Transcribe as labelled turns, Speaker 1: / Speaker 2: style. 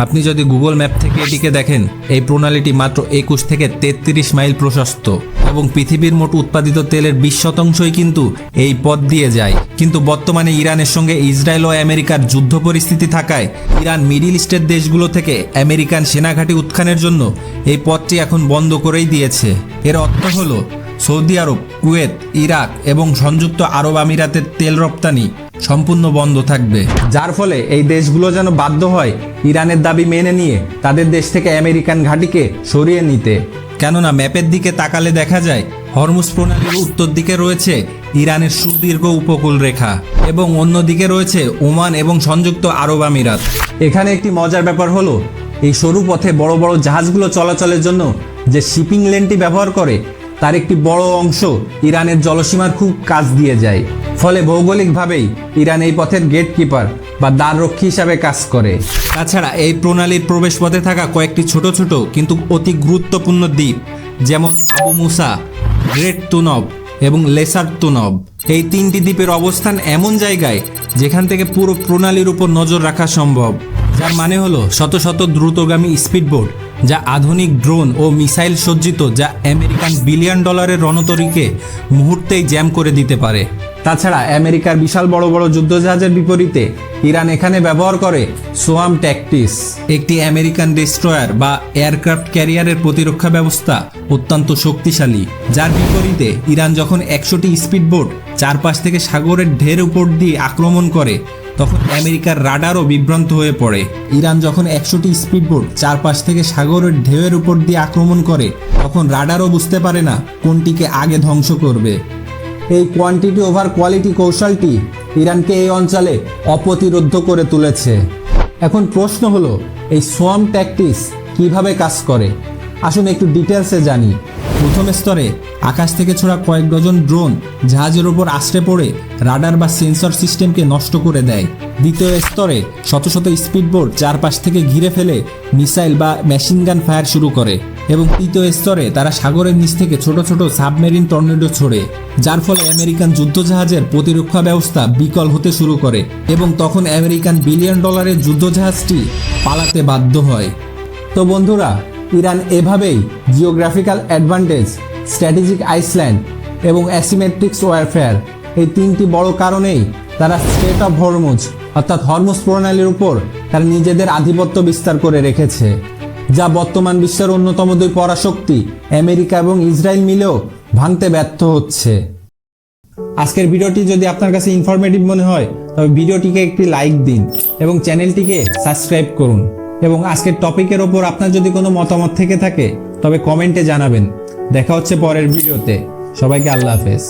Speaker 1: আপনি যদি Google map থেকে এটিকে দেখেন, এই প্রণালীটি মাত্র 21 থেকে 33 মাইল প্রশস্ত এবং পৃথিবীর মোট উৎপাদিত তেলের 20% কিন্তু এই পথ দিয়ে যায়। কিন্তু বর্তমানে ইরানের সঙ্গে ইসরায়েল ও আমেরিকার যুদ্ধ পরিস্থিতি থাকায় ইরান মিডিল ইস্টের দেশগুলো থেকে আমেরিকান সেনাঘাঁটি উৎখানের জন্য এই পথটি এখন বন্ধ করেই দিয়েছে। এর অর্থ হলো সৌদি আরব, কুয়েত, ইরাক এবং সংযুক্ত আরব আমিরাতের তেল রপ্তানি সম্পূর্ণ বন্ধ থাকবে, যার ফলে এই দেশগুলো যেন বাধ্য হয় ইরানের দাবি মেনে নিয়ে তাদের দেশ থেকে আমেরিকান ঘাঁটিকে সরিয়ে নিতে। কেননা ম্যাপের দিকে তাকালে দেখা যায় হরমুজ প্রণালীর উত্তর দিকে রয়েছে ইরানের সুদীর্ঘ উপকূল রেখা এবং অন্যদিকে রয়েছে ওমান এবং সংযুক্ত আরব আমিরাত। এখানে একটি মজার ব্যাপার হলো, এই সরু পথে বড় বড় জাহাজগুলো চলাচলের জন্য যে শিপিং লেনটি ব্যবহার করে তার একটি বড় অংশ ইরানের জলসীমার খুব কাছ দিয়ে যায়। ফলে ভৌগোলিকভাবেই ইরান এই পথের গেটকিপার বা দ্বাররক্ষী হিসাবে কাজ করে। তাছাড়া এই প্রণালীর প্রবেশপথে থাকা কয়েকটি ছোট ছোট কিন্তু অতি গুরুত্বপূর্ণ দ্বীপ, যেমন আবু মুসা, গ্রেট তুনব এবং লেসার তুনব, এই 3টি দ্বীপের অবস্থান এমন জায়গায় যেখান থেকে পুরো প্রণালীর উপর নজর রাখা সম্ভব। যার মানে হলো শত শত দ্রুতগামী স্পিডবোট, যা আধুনিক ড্রোন ও মিসাইল সজ্জিত, যা আমেরিকান বিলিয়ন ডলারের রণতরীকে মুহূর্তেই জ্যাম করে দিতে পারে। তাছাড়া আমেরিকার বিশাল বড় বড় যুদ্ধজাহাজের বিপরীতে ইরান এখানে ব্যবহার করে সোয়াম ট্যাকটিস, একটি আমেরিকান ডেস্ট্রয়ার বা এয়ারক্রাফট ক্যারিয়ারের প্রতিরক্ষা ব্যবস্থা অত্যন্ত শক্তিশালী। যার বিপরীতে ইরান যখন 100টি স্পিডবোট চারপাশ থেকে সাগরের ঢের উপর দিয়ে আক্রমণ করে, তখন আমেরিকার রাডারও বিভ্রান্ত হয়ে পড়ে। ইরান যখন 100টি স্পিডবোট চারপাশ থেকে সাগরের ঢেউয়ের উপর দিয়ে আক্রমণ করে, তখন রাডারও বুঝতে পারে না কোনটিকে আগে ধ্বংস করবে। এই কোয়ান্টিটি ওভার কোয়ালিটি কৌশলটি ইরানকে এই অঞ্চলে অপ্রতিরোধ্য করে তুলেছে। এখন প্রশ্ন হলো, এই সোয়াম ট্যাকটিস কিভাবে কাজ করে? আসুন একটু ডিটেলসে জানি। প্রথম স্তরে আকাশ থেকে ছোড়া কয়েক ডজন ড্রোন জাহাজের উপর আশ্রে পড়ে রাডার বা সেন্সর সিস্টেমকে নষ্ট করে দেয়। দ্বিতীয় স্তরে শত শত স্পিডবোট চারপাশ থেকে ঘিরে ফেলে মিসাইল বা মেশিনগান ফায়ার শুরু করে এবং তৃতীয় স্তরে তারা সাগরের নিচ থেকে ছোট ছোট সাবমেরিন টর্নেডো ছোড়ে, যার ফলে আমেরিকান যুদ্ধজাহাজের প্রতিরক্ষা ব্যবস্থা বিকল হতে শুরু করে এবং তখন আমেরিকান বিলিয়ন ডলারের যুদ্ধজাহাজটি পালাতে বাধ্য হয়। তো বন্ধুরা, ইরান এভাবেই জিওগ্রাফিক্যাল অ্যাডভান্টেজ, স্ট্র্যাটেজিক আইসল্যান্ড এবং অ্যাসিমেট্রিক্স ওয়ারফেয়ার, এই 3টি বড় কারণেই তারা স্ট্রেট অফ হরমুজ অর্থাৎ হরমুজ প্রণালীর উপর তারা নিজেদের আধিপত্য বিস্তার করে রেখেছে, যা বর্তমান বিশ্বের অন্যতম 2 পরাশক্তি আমেরিকা এবং ইসরায়েল মিলেও ভাঙতে ব্যর্থ হচ্ছে। আজকের ভিডিওটি যদি আপনার কাছে ইনফরমেটিভ মনে হয় তবে ভিডিওটিকে একটি লাইক দিন এবং চ্যানেলটিকে সাবস্ক্রাইব করুন। এবং আজকের টপিকের ওপর আপনার যদি কোনো মতামত থেকে থাকে তবে কমেন্টে জানাবেন। দেখা হচ্ছে পরের ভিডিওতে। সবাইকে আল্লাহ হাফেজ।